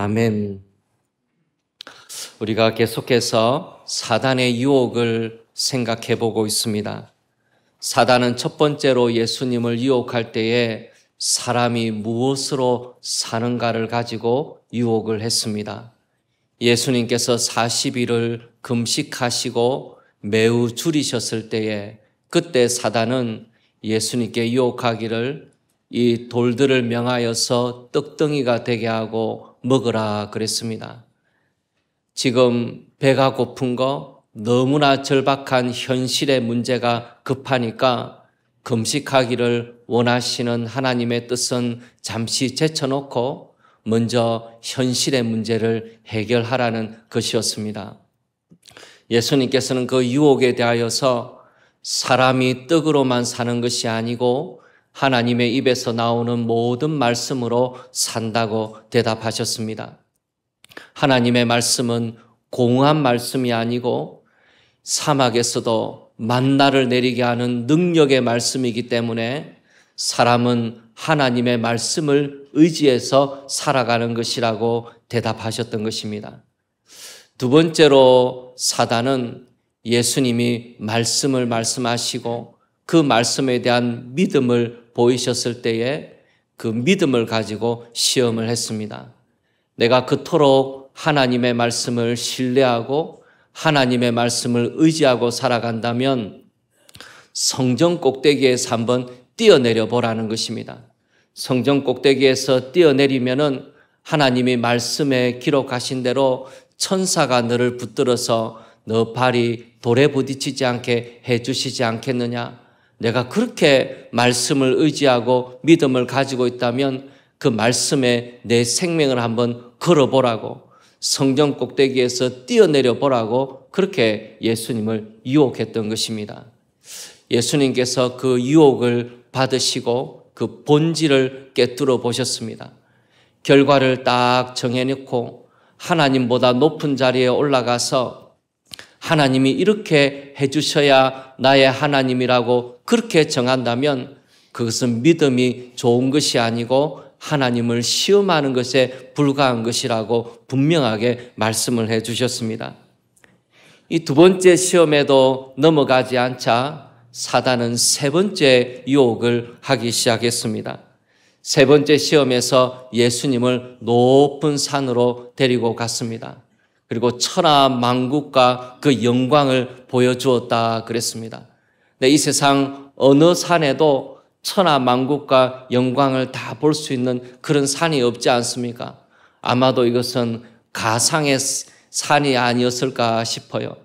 아멘. 우리가 계속해서 사단의 유혹을 생각해 보고 있습니다. 사단은 첫 번째로 예수님을 유혹할 때에 사람이 무엇으로 사는가를 가지고 유혹을 했습니다. 예수님께서 40일을 금식하시고 매우 줄이셨을 때에 그때 사단은 예수님께 유혹하기를 이 돌들을 명하여서 떡덩이가 되게 하고 먹으라 그랬습니다. 지금 배가 고픈 거, 너무나 절박한 현실의 문제가 급하니까 금식하기를 원하시는 하나님의 뜻은 잠시 제쳐놓고 먼저 현실의 문제를 해결하라는 것이었습니다. 예수님께서는 그 유혹에 대하여서 사람이 떡으로만 사는 것이 아니고 하나님의 입에서 나오는 모든 말씀으로 산다고 대답하셨습니다. 하나님의 말씀은 공허한 말씀이 아니고 사막에서도 만나를 내리게 하는 능력의 말씀이기 때문에 사람은 하나님의 말씀을 의지해서 살아가는 것이라고 대답하셨던 것입니다. 두 번째로 사단은 예수님이 말씀을 말씀하시고 그 말씀에 대한 믿음을 보이셨을 때에 그 믿음을 가지고 시험을 했습니다. 내가 그토록 하나님의 말씀을 신뢰하고 하나님의 말씀을 의지하고 살아간다면 성전 꼭대기에서 한번 뛰어내려 보라는 것입니다. 성전 꼭대기에서 뛰어내리면은 하나님이 말씀에 기록하신 대로 천사가 너를 붙들어서 너 발이 돌에 부딪히지 않게 해주시지 않겠느냐? 내가 그렇게 말씀을 의지하고 믿음을 가지고 있다면 그 말씀에 내 생명을 한번 걸어보라고, 성전 꼭대기에서 뛰어내려 보라고 그렇게 예수님을 유혹했던 것입니다. 예수님께서 그 유혹을 받으시고 그 본질을 꿰뚫어 보셨습니다. 결과를 딱 정해놓고 하나님보다 높은 자리에 올라가서 하나님이 이렇게 해주셔야 나의 하나님이라고 그렇게 정한다면 그것은 믿음이 좋은 것이 아니고 하나님을 시험하는 것에 불과한 것이라고 분명하게 말씀을 해주셨습니다. 이 두 번째 시험에도 넘어가지 않자 사단은 세 번째 유혹을 하기 시작했습니다. 세 번째 시험에서 예수님을 높은 산으로 데리고 갔습니다. 그리고 천하 만국과 그 영광을 보여주었다 그랬습니다. 이 세상 어느 산에도 천하 만국과 영광을 다 볼 수 있는 그런 산이 없지 않습니까? 아마도 이것은 가상의 산이 아니었을까 싶어요.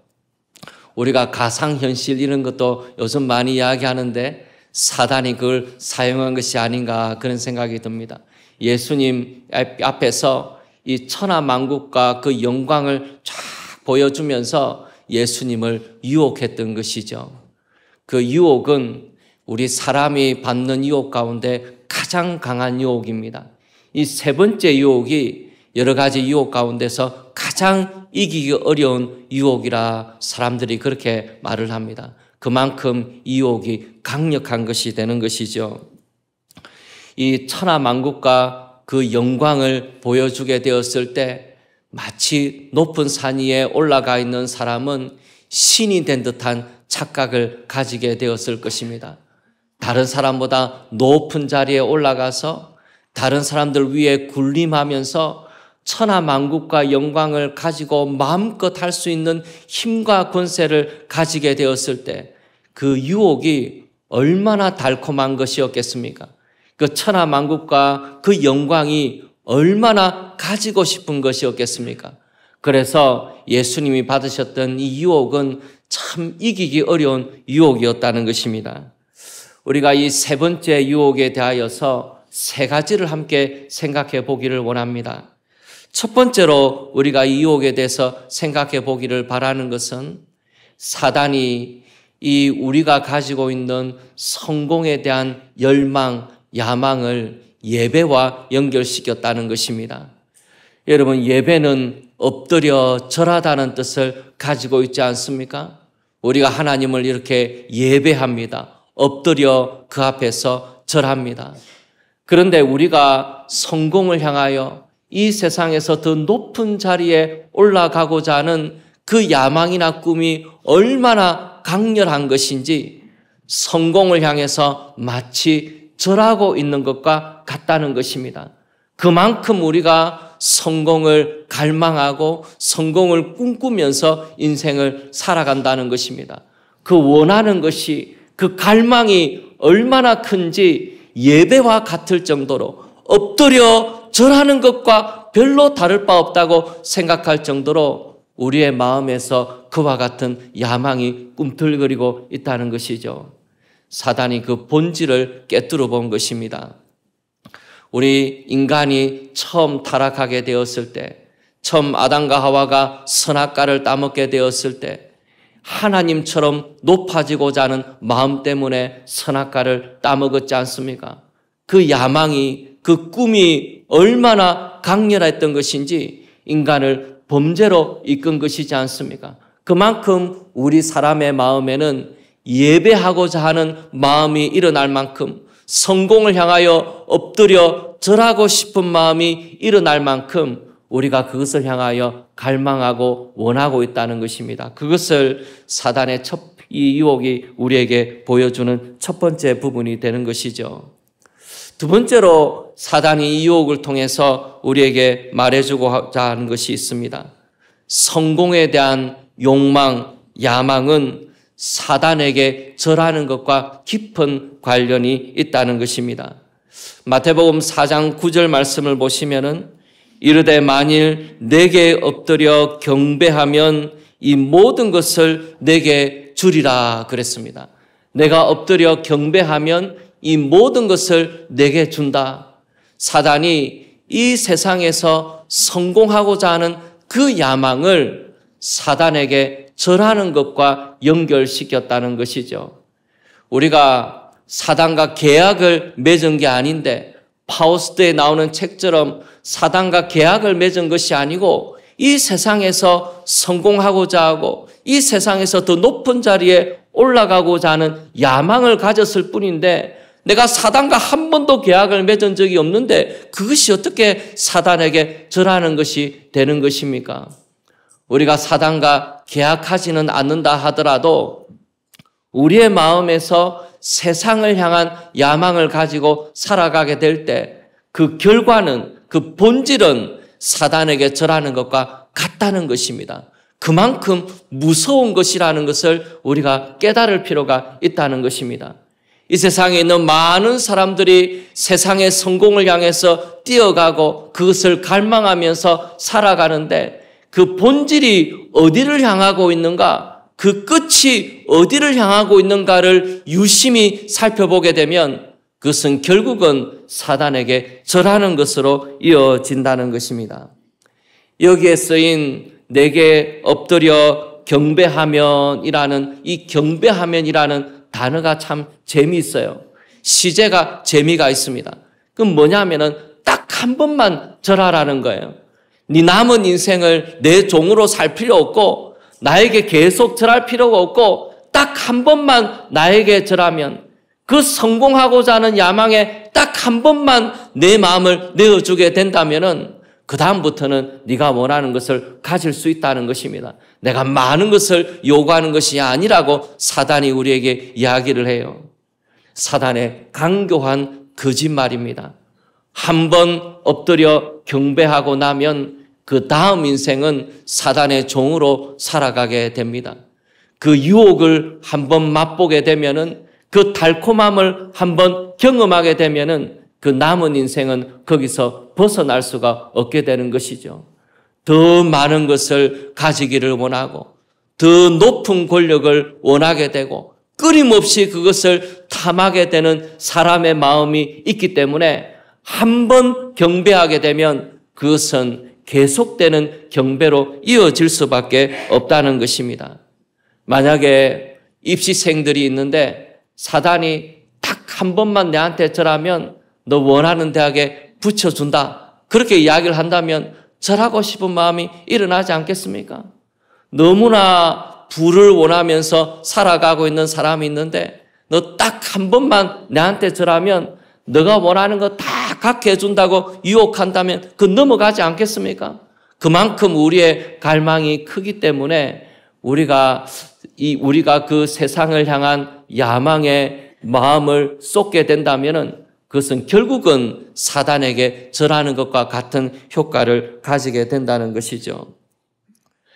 우리가 가상현실 이런 것도 요즘 많이 이야기하는데 사단이 그걸 사용한 것이 아닌가 그런 생각이 듭니다. 예수님 앞에서 이 천하 만국과 그 영광을 쫙 보여주면서 예수님을 유혹했던 것이죠. 그 유혹은 우리 사람이 받는 유혹 가운데 가장 강한 유혹입니다. 이 세 번째 유혹이 여러 가지 유혹 가운데서 가장 이기기 어려운 유혹이라 사람들이 그렇게 말을 합니다. 그만큼 이 유혹이 강력한 것이 되는 것이죠. 이 천하 만국과 그 영광을 보여주게 되었을 때 마치 높은 산 위에 올라가 있는 사람은 신이 된 듯한 착각을 가지게 되었을 것입니다. 다른 사람보다 높은 자리에 올라가서 다른 사람들 위에 군림하면서 천하 만국과 영광을 가지고 마음껏 할 수 있는 힘과 권세를 가지게 되었을 때 그 유혹이 얼마나 달콤한 것이었겠습니까? 그 천하 만국과 그 영광이 얼마나 가지고 싶은 것이었겠습니까? 그래서 예수님이 받으셨던 이 유혹은 참 이기기 어려운 유혹이었다는 것입니다. 우리가 이 세 번째 유혹에 대하여서 세 가지를 함께 생각해 보기를 원합니다. 첫 번째로 우리가 이 유혹에 대해서 생각해 보기를 바라는 것은 사단이 이 우리가 가지고 있는 성공에 대한 열망, 야망을 예배와 연결시켰다는 것입니다. 여러분, 예배는 엎드려 절하다는 뜻을 가지고 있지 않습니까? 우리가 하나님을 이렇게 예배합니다. 엎드려 그 앞에서 절합니다. 그런데 우리가 성공을 향하여 이 세상에서 더 높은 자리에 올라가고자 하는 그 야망이나 꿈이 얼마나 강렬한 것인지 성공을 향해서 마치 절하고 있는 것과 같다는 것입니다. 그만큼 우리가 성공을 갈망하고 성공을 꿈꾸면서 인생을 살아간다는 것입니다. 그 원하는 것이, 그 갈망이 얼마나 큰지 예배와 같을 정도로 엎드려 절하는 것과 별로 다를 바 없다고 생각할 정도로 우리의 마음에서 그와 같은 야망이 꿈틀거리고 있다는 것이죠. 사단이 그 본질을 깨뜨려 본 것입니다. 우리 인간이 처음 타락하게 되었을 때, 처음 아담과 하와가 선악과를 따먹게 되었을 때 하나님처럼 높아지고자 하는 마음 때문에 선악과를 따먹었지 않습니까? 그 야망이, 그 꿈이 얼마나 강렬했던 것인지 인간을 범죄로 이끈 것이지 않습니까? 그만큼 우리 사람의 마음에는 예배하고자 하는 마음이 일어날 만큼, 성공을 향하여 엎드려 절하고 싶은 마음이 일어날 만큼 우리가 그것을 향하여 갈망하고 원하고 있다는 것입니다. 그것을 사단의 이 유혹이 우리에게 보여주는 첫 번째 부분이 되는 것이죠. 두 번째로 사단이 이 유혹을 통해서 우리에게 말해주고자 하는 것이 있습니다. 성공에 대한 욕망, 야망은 사단에게 절하는 것과 깊은 관련이 있다는 것입니다. 마태복음 4장 9절 말씀을 보시면은 이르되 만일 내게 엎드려 경배하면 이 모든 것을 내게 주리라 그랬습니다. 내가 엎드려 경배하면 이 모든 것을 내게 준다. 사단이 이 세상에서 성공하고자 하는 그 야망을 사단에게 절하는 것과 연결시켰다는 것이죠. 우리가 사단과 계약을 맺은 게 아닌데, 파우스트에 나오는 책처럼 사단과 계약을 맺은 것이 아니고 이 세상에서 성공하고자 하고 이 세상에서 더 높은 자리에 올라가고자 하는 야망을 가졌을 뿐인데, 내가 사단과 한 번도 계약을 맺은 적이 없는데 그것이 어떻게 사단에게 절하는 것이 되는 것입니까? 우리가 사단과 계약하지는 않는다 하더라도 우리의 마음에서 세상을 향한 야망을 가지고 살아가게 될 때 그 결과는, 그 본질은 사단에게 절하는 것과 같다는 것입니다. 그만큼 무서운 것이라는 것을 우리가 깨달을 필요가 있다는 것입니다. 이 세상에 있는 많은 사람들이 세상의 성공을 향해서 뛰어가고 그것을 갈망하면서 살아가는데 그 본질이 어디를 향하고 있는가, 그 끝이 어디를 향하고 있는가를 유심히 살펴보게 되면 그것은 결국은 사단에게 절하는 것으로 이어진다는 것입니다. 여기에 쓰인 내게 엎드려 경배하면이라는 이 경배하면이라는 단어가 참 재미있어요. 시제가 재미가 있습니다. 그건 뭐냐면은 딱 한 번만 절하라는 거예요. 네 남은 인생을 내 종으로 살 필요 없고 나에게 계속 절할 필요가 없고 딱 한 번만 나에게 절하면, 그 성공하고자 하는 야망에 딱 한 번만 내 마음을 내어주게 된다면은 그 다음부터는 네가 원하는 것을 가질 수 있다는 것입니다. 내가 많은 것을 요구하는 것이 아니라고 사단이 우리에게 이야기를 해요. 사단의 강교한 거짓말입니다. 한 번 엎드려 경배하고 나면 그 다음 인생은 사단의 종으로 살아가게 됩니다. 그 유혹을 한번 맛보게 되면은, 그 달콤함을 한번 경험하게 되면은 그 남은 인생은 거기서 벗어날 수가 없게 되는 것이죠. 더 많은 것을 가지기를 원하고 더 높은 권력을 원하게 되고 끊임없이 그것을 탐하게 되는 사람의 마음이 있기 때문에 한 번 경배하게 되면 그것은 계속되는 경배로 이어질 수밖에 없다는 것입니다. 만약에 입시생들이 있는데 사단이 딱 한 번만 내한테 절하면 너 원하는 대학에 붙여준다, 그렇게 이야기를 한다면 절하고 싶은 마음이 일어나지 않겠습니까? 너무나 부를 원하면서 살아가고 있는 사람이 있는데 너 딱 한 번만 내한테 절하면 너가 원하는 거 다 갖게 해준다고 유혹한다면 그 넘어가지 않겠습니까? 그만큼 우리의 갈망이 크기 때문에 우리가 그 세상을 향한 야망의 마음을 쏟게 된다면은 그것은 결국은 사단에게 절하는 것과 같은 효과를 가지게 된다는 것이죠.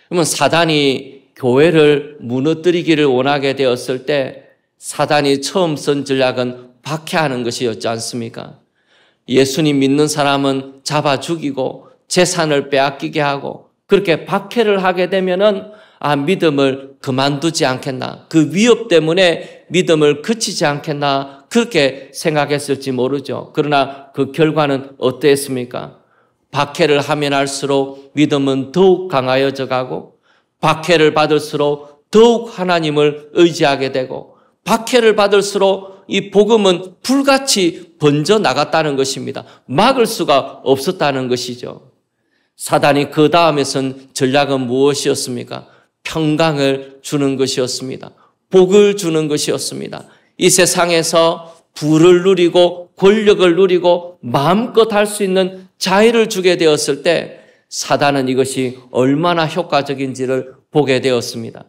그러면 사단이 교회를 무너뜨리기를 원하게 되었을 때 사단이 처음 쓴 전략은 박해하는 것이었지 않습니까? 예수님 믿는 사람은 잡아 죽이고 재산을 빼앗기게 하고 그렇게 박해를 하게 되면은 믿음을 그만두지 않겠나. 그 위협 때문에 믿음을 그치지 않겠나. 그렇게 생각했을지 모르죠. 그러나 그 결과는 어땠습니까? 박해를 하면 할수록 믿음은 더욱 강하여져 가고 박해를 받을수록 더욱 하나님을 의지하게 되고 박해를 받을수록 이 복음은 불같이 번져 나갔다는 것입니다. 막을 수가 없었다는 것이죠. 사단이 그 다음에선 전략은 무엇이었습니까? 평강을 주는 것이었습니다. 복을 주는 것이었습니다. 이 세상에서 부를 누리고 권력을 누리고 마음껏 할 수 있는 자유를 주게 되었을 때 사단은 이것이 얼마나 효과적인지를 보게 되었습니다.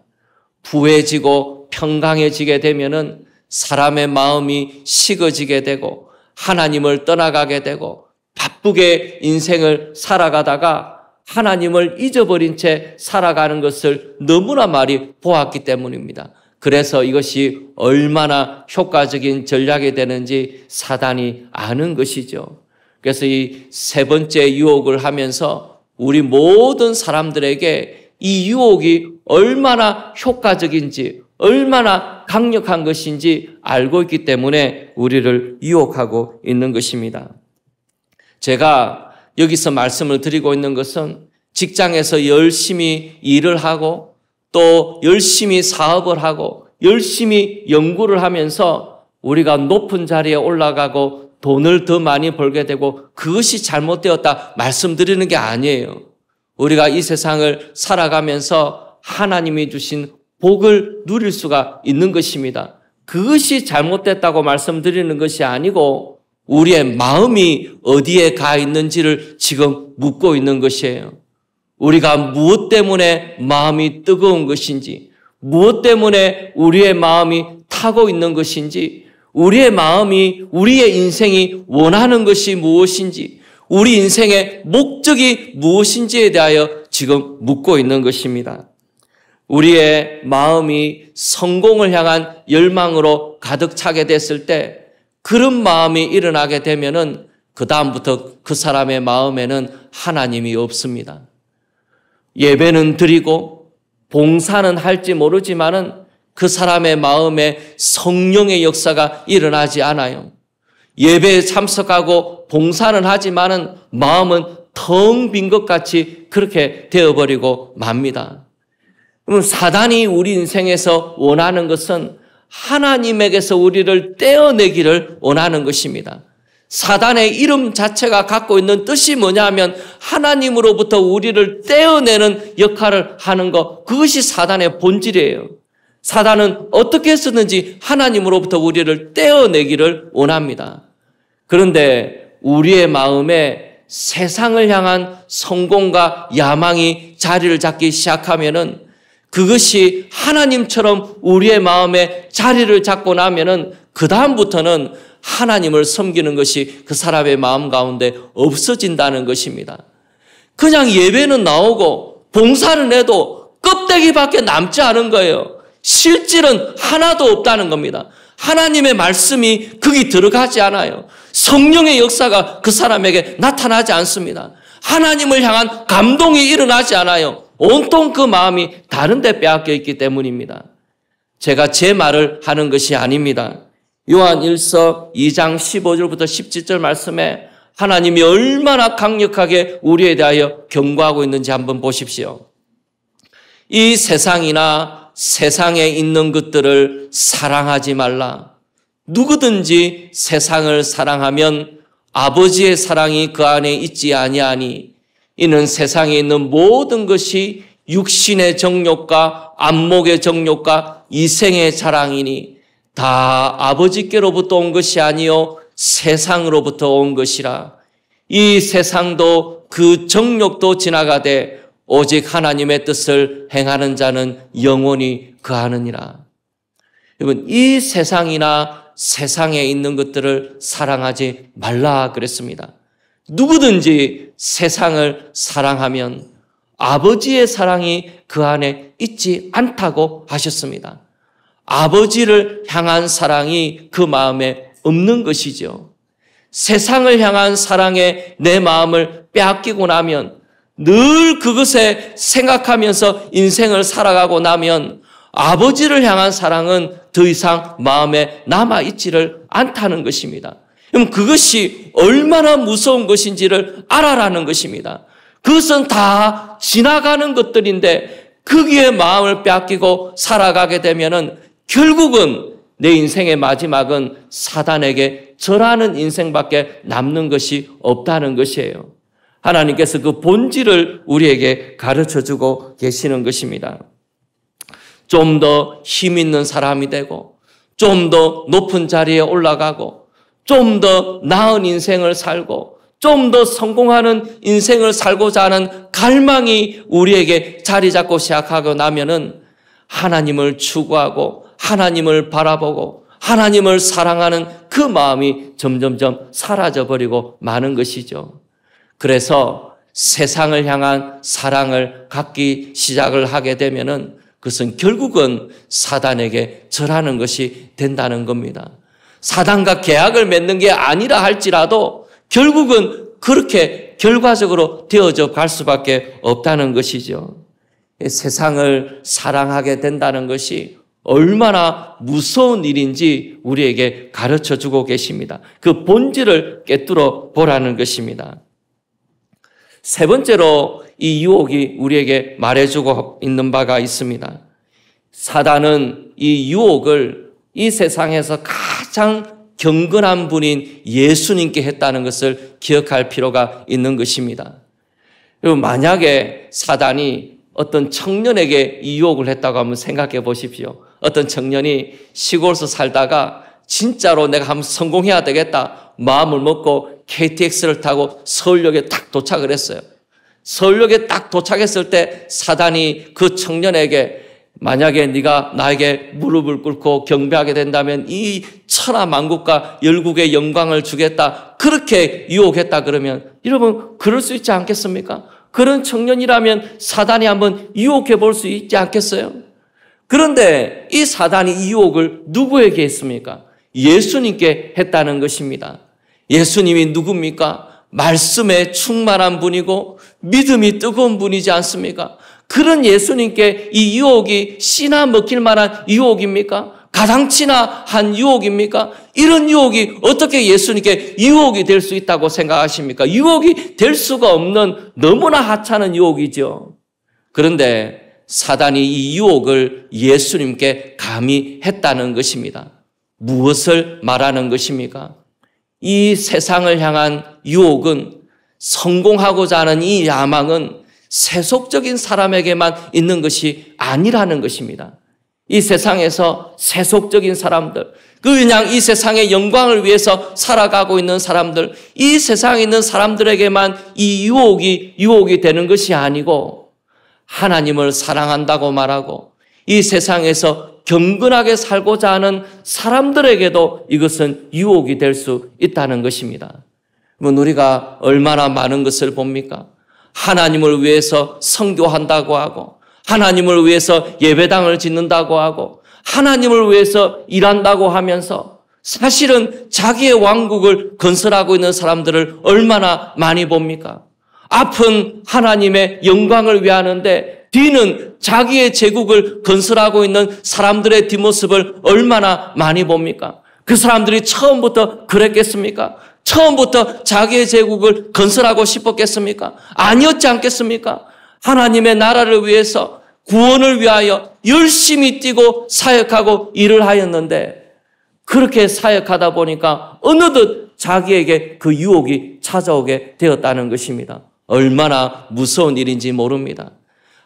부해지고 평강해지게 되면은 사람의 마음이 식어지게 되고 하나님을 떠나가게 되고 바쁘게 인생을 살아가다가 하나님을 잊어버린 채 살아가는 것을 너무나 많이 보았기 때문입니다. 그래서 이것이 얼마나 효과적인 전략이 되는지 사단이 아는 것이죠. 그래서 이 세 번째 유혹을 하면서 우리 모든 사람들에게 이 유혹이 얼마나 효과적인지 얼마나 강력한 것인지 알고 있기 때문에 우리를 유혹하고 있는 것입니다. 제가 여기서 말씀을 드리고 있는 것은 직장에서 열심히 일을 하고 또 열심히 사업을 하고 열심히 연구를 하면서 우리가 높은 자리에 올라가고 돈을 더 많이 벌게 되고 그것이 잘못되었다 말씀드리는 게 아니에요. 우리가 이 세상을 살아가면서 하나님이 주신 복을 누릴 수가 있는 것입니다. 그것이 잘못됐다고 말씀드리는 것이 아니고 우리의 마음이 어디에 가 있는지를 지금 묻고 있는 것이에요. 우리가 무엇 때문에 마음이 뜨거운 것인지, 무엇 때문에 우리의 마음이 타고 있는 것인지, 우리의 마음이, 우리의 인생이 원하는 것이 무엇인지, 우리 인생의 목적이 무엇인지에 대하여 지금 묻고 있는 것입니다. 우리의 마음이 성공을 향한 열망으로 가득 차게 됐을 때 그런 마음이 일어나게 되면은 그다음부터 그 사람의 마음에는 하나님이 없습니다. 예배는 드리고 봉사는 할지 모르지만은 그 사람의 마음에 성령의 역사가 일어나지 않아요. 예배에 참석하고 봉사는 하지만은 마음은 텅 빈 것 같이 그렇게 되어버리고 맙니다. 그럼 사단이 우리 인생에서 원하는 것은 하나님에게서 우리를 떼어내기를 원하는 것입니다. 사단의 이름 자체가 갖고 있는 뜻이 뭐냐면 하나님으로부터 우리를 떼어내는 역할을 하는 것, 그것이 사단의 본질이에요. 사단은 어떻게 쓰든지 하나님으로부터 우리를 떼어내기를 원합니다. 그런데 우리의 마음에 세상을 향한 성공과 야망이 자리를 잡기 시작하면은 그것이 하나님처럼 우리의 마음에 자리를 잡고 나면은 그다음부터는 하나님을 섬기는 것이 그 사람의 마음 가운데 없어진다는 것입니다. 그냥 예배는 나오고 봉사를 해도 껍데기밖에 남지 않은 거예요. 실질은 하나도 없다는 겁니다. 하나님의 말씀이 거기 들어가지 않아요. 성령의 역사가 그 사람에게 나타나지 않습니다. 하나님을 향한 감동이 일어나지 않아요. 온통 그 마음이 다른 데 빼앗겨 있기 때문입니다. 제가 제 말을 하는 것이 아닙니다. 요한 1서 2장 15절부터 17절 말씀에 하나님이 얼마나 강력하게 우리에 대하여 경고하고 있는지 한번 보십시오. 이 세상이나 세상에 있는 것들을 사랑하지 말라. 누구든지 세상을 사랑하면 아버지의 사랑이 그 안에 있지 아니하니 이는 세상에 있는 모든 것이 육신의 정욕과 안목의 정욕과 이생의 자랑이니 다 아버지께로부터 온 것이 아니요 세상으로부터 온 것이라. 이 세상도 그 정욕도 지나가되 오직 하나님의 뜻을 행하는 자는 영원히 거하느니라. 여러분, 이 세상이나 세상에 있는 것들을 사랑하지 말라 그랬습니다. 누구든지 세상을 사랑하면 아버지의 사랑이 그 안에 있지 않다고 하셨습니다. 아버지를 향한 사랑이 그 마음에 없는 것이죠. 세상을 향한 사랑에 내 마음을 빼앗기고 나면, 늘 그것에 생각하면서 인생을 살아가고 나면 아버지를 향한 사랑은 더 이상 마음에 남아있지를 않다는 것입니다. 그럼 그것이 얼마나 무서운 것인지를 알아라는 것입니다. 그것은 다 지나가는 것들인데 거기에 마음을 빼앗기고 살아가게 되면은 결국은 내 인생의 마지막은 사단에게 절하는 인생밖에 남는 것이 없다는 것이에요. 하나님께서 그 본질을 우리에게 가르쳐주고 계시는 것입니다. 좀 더 힘 있는 사람이 되고, 좀 더 높은 자리에 올라가고, 좀 더 나은 인생을 살고, 좀 더 성공하는 인생을 살고자 하는 갈망이 우리에게 자리 잡고 시작하고 나면은 하나님을 추구하고 하나님을 바라보고 하나님을 사랑하는 그 마음이 점점점 사라져버리고 마는 것이죠. 그래서 세상을 향한 사랑을 갖기 시작을 하게 되면은 그것은 결국은 사단에게 절하는 것이 된다는 겁니다. 사단과 계약을 맺는 게 아니라 할지라도 결국은 그렇게 결과적으로 되어져 갈 수밖에 없다는 것이죠. 세상을 사랑하게 된다는 것이 얼마나 무서운 일인지 우리에게 가르쳐주고 계십니다. 그 본질을 꿰뚫어 보라는 것입니다. 세 번째로 이 유혹이 우리에게 말해주고 있는 바가 있습니다. 사단은 이 유혹을 이 세상에서 가장 경건한 분인 예수님께 했다는 것을 기억할 필요가 있는 것입니다. 여러분, 만약에 사단이 어떤 청년에게 이 유혹을 했다고 한번 생각해 보십시오. 어떤 청년이 시골에서 살다가 진짜로 내가 한번 성공해야 되겠다 마음을 먹고 KTX를 타고 서울역에 딱 도착을 했어요. 서울역에 딱 도착했을 때 사단이 그 청년에게 만약에 네가 나에게 무릎을 꿇고 경배하게 된다면 이 천하만국과 열국의 영광을 주겠다, 그렇게 유혹했다 그러면 여러분 그럴 수 있지 않겠습니까? 그런 청년이라면 사단이 한번 유혹해 볼 수 있지 않겠어요? 그런데 이 사단이 이 유혹을 누구에게 했습니까? 예수님께 했다는 것입니다. 예수님이 누굽니까? 말씀에 충만한 분이고 믿음이 뜨거운 분이지 않습니까? 그런 예수님께 이 유혹이 씨나 먹힐 만한 유혹입니까? 가당치나 한 유혹입니까? 이런 유혹이 어떻게 예수님께 유혹이 될 수 있다고 생각하십니까? 유혹이 될 수가 없는 너무나 하찮은 유혹이죠. 그런데 사단이 이 유혹을 예수님께 감히 했다는 것입니다. 무엇을 말하는 것입니까? 이 세상을 향한 유혹은, 성공하고자 하는 이 야망은 세속적인 사람에게만 있는 것이 아니라는 것입니다. 이 세상에서 세속적인 사람들, 그냥 이 세상의 영광을 위해서 살아가고 있는 사람들, 이 세상에 있는 사람들에게만 이 유혹이 되는 것이 아니고 하나님을 사랑한다고 말하고 이 세상에서 경건하게 살고자 하는 사람들에게도 이것은 유혹이 될 수 있다는 것입니다. 우리가 얼마나 많은 것을 봅니까? 하나님을 위해서 선교한다고 하고 하나님을 위해서 예배당을 짓는다고 하고 하나님을 위해서 일한다고 하면서 사실은 자기의 왕국을 건설하고 있는 사람들을 얼마나 많이 봅니까? 앞은 하나님의 영광을 위하는데 뒤는 자기의 제국을 건설하고 있는 사람들의 뒷모습을 얼마나 많이 봅니까? 그 사람들이 처음부터 그랬겠습니까? 처음부터 자기의 제국을 건설하고 싶었겠습니까? 아니었지 않겠습니까? 하나님의 나라를 위해서, 구원을 위하여 열심히 뛰고 사역하고 일을 하였는데 그렇게 사역하다 보니까 어느덧 자기에게 그 유혹이 찾아오게 되었다는 것입니다. 얼마나 무서운 일인지 모릅니다.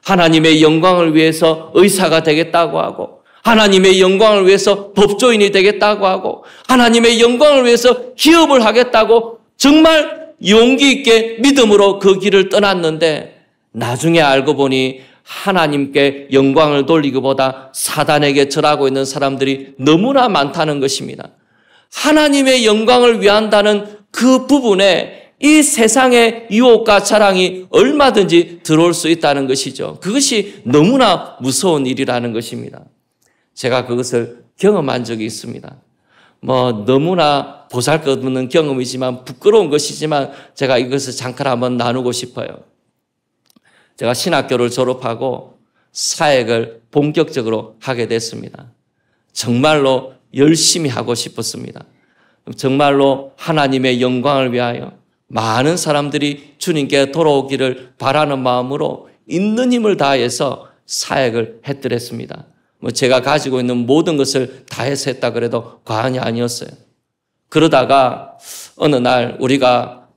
하나님의 영광을 위해서 의사가 되겠다고 하고 하나님의 영광을 위해서 법조인이 되겠다고 하고 하나님의 영광을 위해서 기업을 하겠다고 정말 용기 있게 믿음으로 그 길을 떠났는데 나중에 알고 보니 하나님께 영광을 돌리기보다 사단에게 절하고 있는 사람들이 너무나 많다는 것입니다. 하나님의 영광을 위한다는 그 부분에 이 세상의 유혹과 자랑이 얼마든지 들어올 수 있다는 것이죠. 그것이 너무나 무서운 일이라는 것입니다. 제가 그것을 경험한 적이 있습니다. 너무나 보잘것없는 경험이지만 부끄러운 것이지만 제가 이것을 잠깐 한번 나누고 싶어요. 제가 신학교를 졸업하고 사역을 본격적으로 하게 됐습니다. 정말로 열심히 하고 싶었습니다. 정말로 하나님의 영광을 위하여 많은 사람들이 주님께 돌아오기를 바라는 마음으로 있는 힘을 다해서 사역을 했더랬습니다. 제가 가지고 있는 모든 것을 다해서 했다 그래도 과언이 아니었어요. 그러다가 어느 날 우리가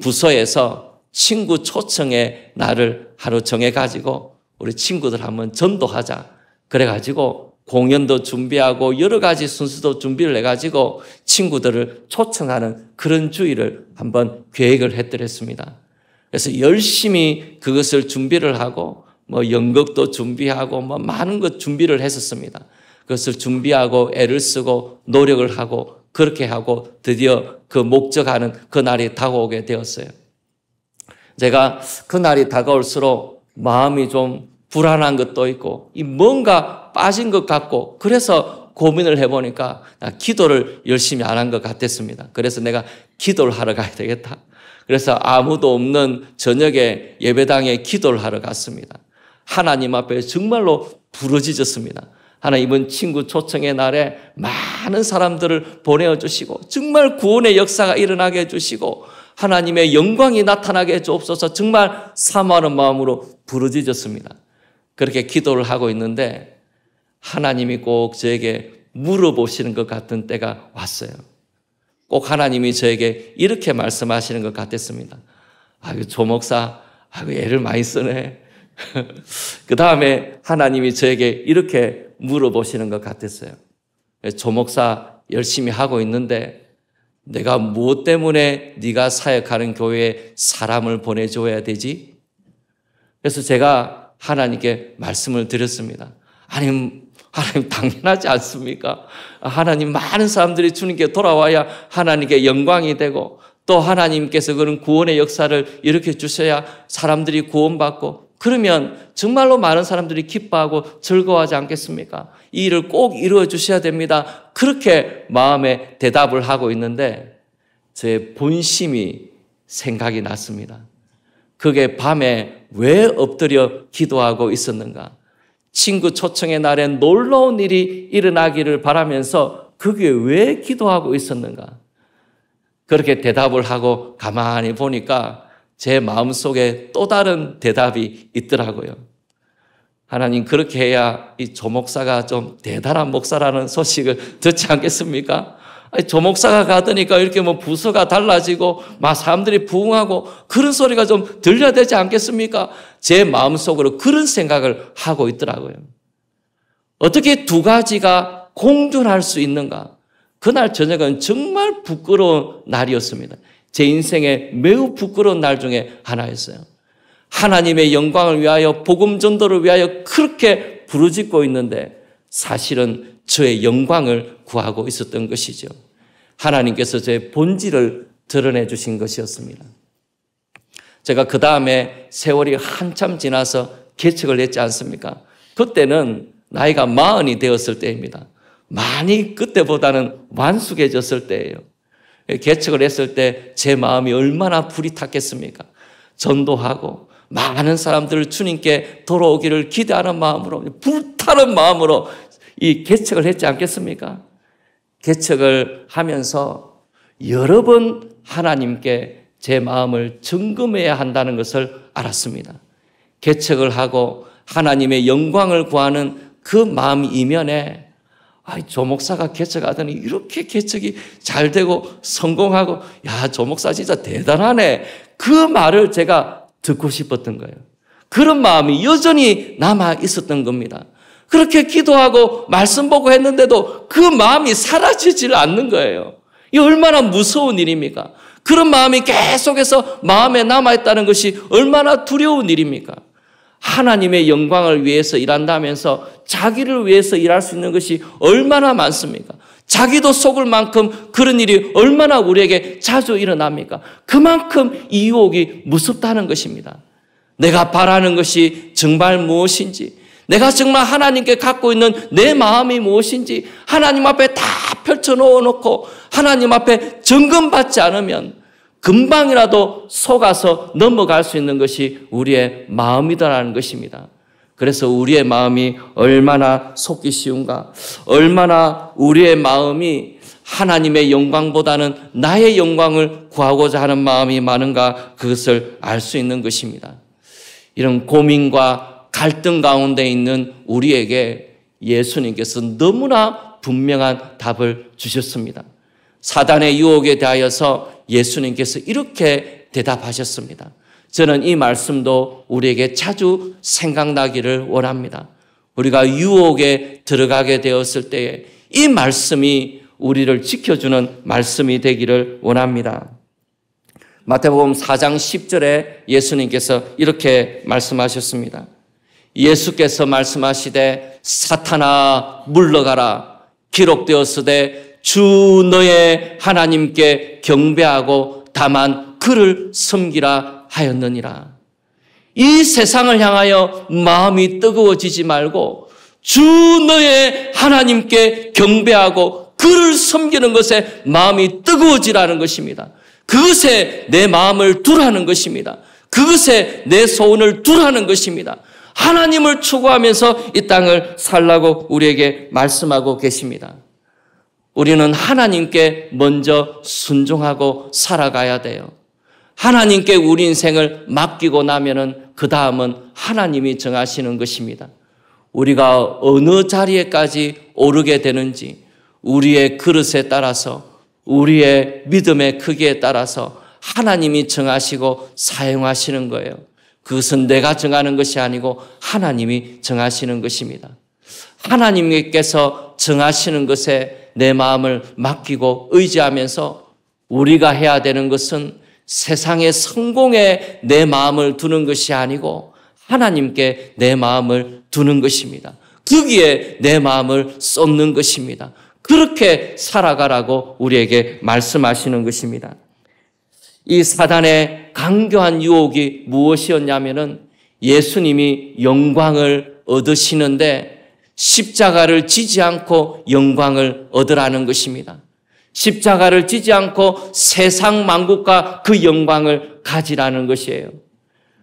부서에서 친구 초청의 날을 하루 정해가지고 우리 친구들 한번 전도하자. 그래가지고 공연도 준비하고 여러 가지 순서도 준비를 해가지고 친구들을 초청하는 그런 주의를 한번 계획을 했더랬습니다. 그래서 열심히 그것을 준비를 하고 연극도 준비하고 많은 것 준비를 했었습니다. 그것을 준비하고 애를 쓰고 노력을 하고 그렇게 하고 드디어 그 목적하는 그 날이 다가오게 되었어요. 제가 그 날이 다가올수록 마음이 좀 불안한 것도 있고 뭔가 빠진 것 같고 그래서 고민을 해보니까 기도를 열심히 안 한 것 같았습니다. 그래서 내가 기도를 하러 가야 되겠다. 그래서 아무도 없는 저녁에 예배당에 기도를 하러 갔습니다. 하나님 앞에 정말로 부르짖었습니다. 하나님은 친구 초청의 날에 많은 사람들을 보내주시고 정말 구원의 역사가 일어나게 해주시고 하나님의 영광이 나타나게 해주옵소서 정말 사모하는 마음으로 부르짖었습니다. 그렇게 기도를 하고 있는데 하나님이 꼭 저에게 물어보시는 것 같은 때가 왔어요. 꼭 하나님이 저에게 이렇게 말씀하시는 것 같았습니다. 조 목사, 애를 많이 쓰네. 그 다음에 하나님이 저에게 이렇게 물어보시는 것 같았어요. 조 목사 열심히 하고 있는데 내가 무엇 때문에 네가 사역하는 교회에 사람을 보내줘야 되지? 그래서 제가 하나님께 말씀을 드렸습니다. 하나님 당연하지 않습니까? 하나님 많은 사람들이 주님께 돌아와야 하나님께 영광이 되고 또 하나님께서 그런 구원의 역사를 일으켜 주셔야 사람들이 구원받고 그러면 정말로 많은 사람들이 기뻐하고 즐거워하지 않겠습니까? 이 일을 꼭 이루어 주셔야 됩니다. 그렇게 마음에 대답을 하고 있는데 제 본심이 생각이 났습니다. 그게 밤에 왜 엎드려 기도하고 있었는가? 친구 초청의 날에 놀라운 일이 일어나기를 바라면서 그게 왜 기도하고 있었는가? 그렇게 대답을 하고 가만히 보니까 제 마음속에 또 다른 대답이 있더라고요. 하나님 그렇게 해야 이 조 목사가 좀 대단한 목사라는 소식을 듣지 않겠습니까? 조 목사가 가더니까 이렇게 부서가 달라지고 막 사람들이 부흥하고 그런 소리가 좀 들려야 되지 않겠습니까? 제 마음속으로 그런 생각을 하고 있더라고요. 어떻게 두 가지가 공존할 수 있는가? 그날 저녁은 정말 부끄러운 날이었습니다. 제 인생에 매우 부끄러운 날 중에 하나였어요. 하나님의 영광을 위하여 복음 전도를 위하여 그렇게 부르짖고 있는데 사실은 저의 영광을 구하고 있었던 것이죠. 하나님께서 제 본질을 드러내 주신 것이었습니다. 제가 그 다음에 세월이 한참 지나서 개척을 했지 않습니까? 그때는 나이가 40이 되었을 때입니다. 많이 그때보다는 완숙해졌을 때예요. 개척을 했을 때 제 마음이 얼마나 불이 탔겠습니까? 전도하고 많은 사람들을 주님께 돌아오기를 기대하는 마음으로 불타는 마음으로 이 개척을 했지 않겠습니까? 개척을 하면서 여러 번 하나님께 제 마음을 점검해야 한다는 것을 알았습니다. 개척을 하고 하나님의 영광을 구하는 그 마음 이면에 조 목사가 개척하더니 이렇게 개척이 잘 되고 성공하고 조 목사 진짜 대단하네. 그 말을 제가 듣고 싶었던 거예요. 그런 마음이 여전히 남아 있었던 겁니다. 그렇게 기도하고 말씀 보고 했는데도 그 마음이 사라지질 않는 거예요. 이 얼마나 무서운 일입니까? 그런 마음이 계속해서 마음에 남아있다는 것이 얼마나 두려운 일입니까? 하나님의 영광을 위해서 일한다면서 자기를 위해서 일할 수 있는 것이 얼마나 많습니까? 자기도 속을 만큼 그런 일이 얼마나 우리에게 자주 일어납니까? 그만큼 이 유혹이 무섭다는 것입니다. 내가 바라는 것이 정말 무엇인지, 내가 정말 하나님께 갖고 있는 내 마음이 무엇인지 하나님 앞에 다 펼쳐놓고 하나님 앞에 점검받지 않으면 금방이라도 속아서 넘어갈 수 있는 것이 우리의 마음이다라는 것입니다. 그래서 우리의 마음이 얼마나 속기 쉬운가, 얼마나 우리의 마음이 하나님의 영광보다는 나의 영광을 구하고자 하는 마음이 많은가, 그것을 알 수 있는 것입니다. 이런 고민과 갈등 가운데 있는 우리에게 예수님께서 너무나 분명한 답을 주셨습니다. 사단의 유혹에 대하여서 예수님께서 이렇게 대답하셨습니다. 저는 이 말씀도 우리에게 자주 생각나기를 원합니다. 우리가 유혹에 들어가게 되었을 때에 이 말씀이 우리를 지켜주는 말씀이 되기를 원합니다. 마태복음 4장 10절에 예수님께서 이렇게 말씀하셨습니다. 예수께서 말씀하시되 사탄아 물러가라. 기록되었으되 주 너의 하나님께 경배하고 다만 그를 섬기라 하였느니라. 이 세상을 향하여 마음이 뜨거워지지 말고 주 너의 하나님께 경배하고 그를 섬기는 것에 마음이 뜨거워지라는 것입니다. 그것에 내 마음을 두라는 것입니다. 그것에 내 소원을 두라는 것입니다. 하나님을 추구하면서 이 땅을 살라고 우리에게 말씀하고 계십니다. 우리는 하나님께 먼저 순종하고 살아가야 돼요. 하나님께 우리 인생을 맡기고 나면은 그 다음은 하나님이 정하시는 것입니다. 우리가 어느 자리에까지 오르게 되는지 우리의 그릇에 따라서, 우리의 믿음의 크기에 따라서 하나님이 정하시고 사용하시는 거예요. 그것은 내가 정하는 것이 아니고 하나님이 정하시는 것입니다. 하나님께서 정하시는 것에 내 마음을 맡기고 의지하면서 우리가 해야 되는 것은 세상의 성공에 내 마음을 두는 것이 아니고 하나님께 내 마음을 두는 것입니다. 거기에 내 마음을 쏟는 것입니다. 그렇게 살아가라고 우리에게 말씀하시는 것입니다. 이 사단의 강교한 유혹이 무엇이었냐면은 예수님이 영광을 얻으시는데 십자가를 지지 않고 영광을 얻으라는 것입니다. 십자가를 지지 않고 세상 만국과 그 영광을 가지라는 것이에요.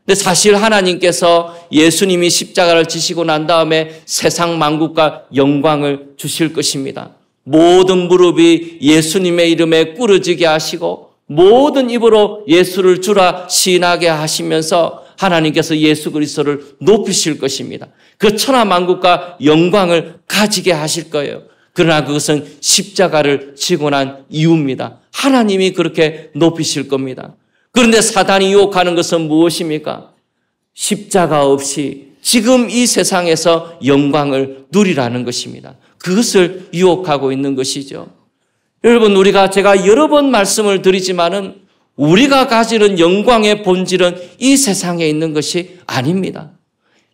근데 사실 하나님께서 예수님이 십자가를 지시고 난 다음에 세상 만국과 영광을 주실 것입니다. 모든 무릎이 예수님의 이름에 꿇어지게 하시고 모든 입으로 예수를 주라 시인하게 하시면서 하나님께서 예수 그리스도를 높이실 것입니다. 그 천하만국과 영광을 가지게 하실 거예요. 그러나 그것은 십자가를 지고 난 이유입니다. 하나님이 그렇게 높이실 겁니다. 그런데 사단이 유혹하는 것은 무엇입니까? 십자가 없이 지금 이 세상에서 영광을 누리라는 것입니다. 그것을 유혹하고 있는 것이죠. 여러분, 제가 여러 번 말씀을 드리지만은 우리가 가지는 영광의 본질은 이 세상에 있는 것이 아닙니다.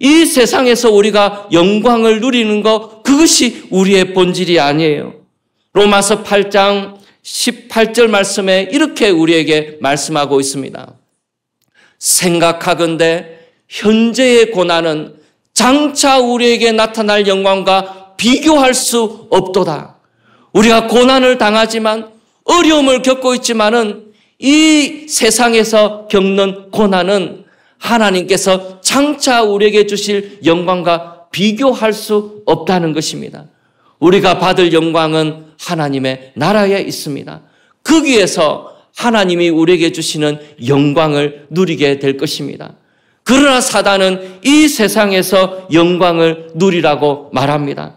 이 세상에서 우리가 영광을 누리는 것, 그것이 우리의 본질이 아니에요. 로마서 8장 18절 말씀에 이렇게 우리에게 말씀하고 있습니다. 생각하건대 현재의 고난은 장차 우리에게 나타날 영광과 비교할 수 없도다. 우리가 고난을 당하지만, 어려움을 겪고 있지만은 이 세상에서 겪는 고난은 하나님께서 장차 우리에게 주실 영광과 비교할 수 없다는 것입니다. 우리가 받을 영광은 하나님의 나라에 있습니다. 거기에서 하나님이 우리에게 주시는 영광을 누리게 될 것입니다. 그러나 사단은 이 세상에서 영광을 누리라고 말합니다.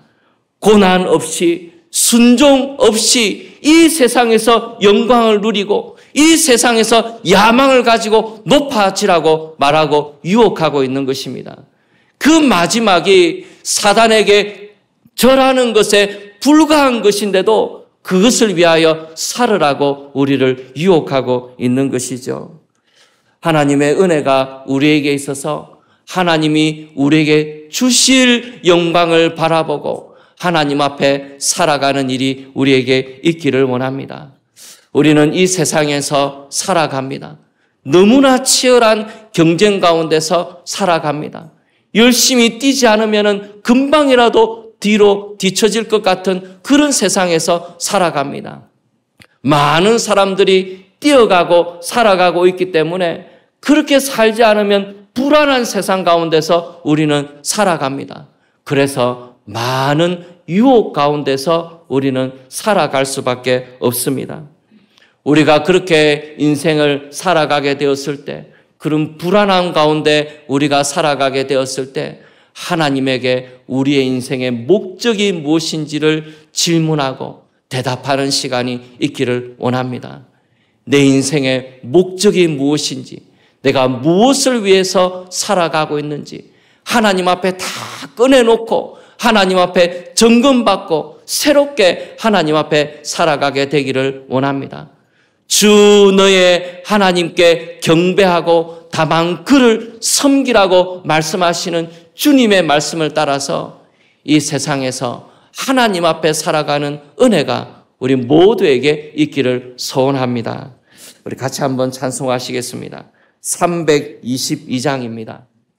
고난 없이, 순종 없이 이 세상에서 영광을 누리고 이 세상에서 야망을 가지고 높아지라고 말하고 유혹하고 있는 것입니다. 그 마지막이 사단에게 절하는 것에 불과한 것인데도 그것을 위하여 살으라고 우리를 유혹하고 있는 것이죠. 하나님의 은혜가 우리에게 있어서 하나님이 우리에게 주실 영광을 바라보고 하나님 앞에 살아가는 일이 우리에게 있기를 원합니다. 우리는 이 세상에서 살아갑니다. 너무나 치열한 경쟁 가운데서 살아갑니다. 열심히 뛰지 않으면 금방이라도 뒤로 뒤처질 것 같은 그런 세상에서 살아갑니다. 많은 사람들이 뛰어가고 살아가고 있기 때문에 그렇게 살지 않으면 불안한 세상 가운데서 우리는 살아갑니다. 그래서 많은 유혹 가운데서 우리는 살아갈 수밖에 없습니다. 우리가 그렇게 인생을 살아가게 되었을 때, 그런 불안함 가운데 우리가 살아가게 되었을 때 하나님에게 우리의 인생의 목적이 무엇인지를 질문하고 대답하는 시간이 있기를 원합니다. 내 인생의 목적이 무엇인지, 내가 무엇을 위해서 살아가고 있는지 하나님 앞에 다 꺼내놓고 하나님 앞에 점검받고 새롭게 하나님 앞에 살아가게 되기를 원합니다. 주 너의 하나님께 경배하고 다만 그를 섬기라고 말씀하시는 주님의 말씀을 따라서 이 세상에서 하나님 앞에 살아가는 은혜가 우리 모두에게 있기를 소원합니다. 우리 같이 한번 찬송하시겠습니다. 322장입니다.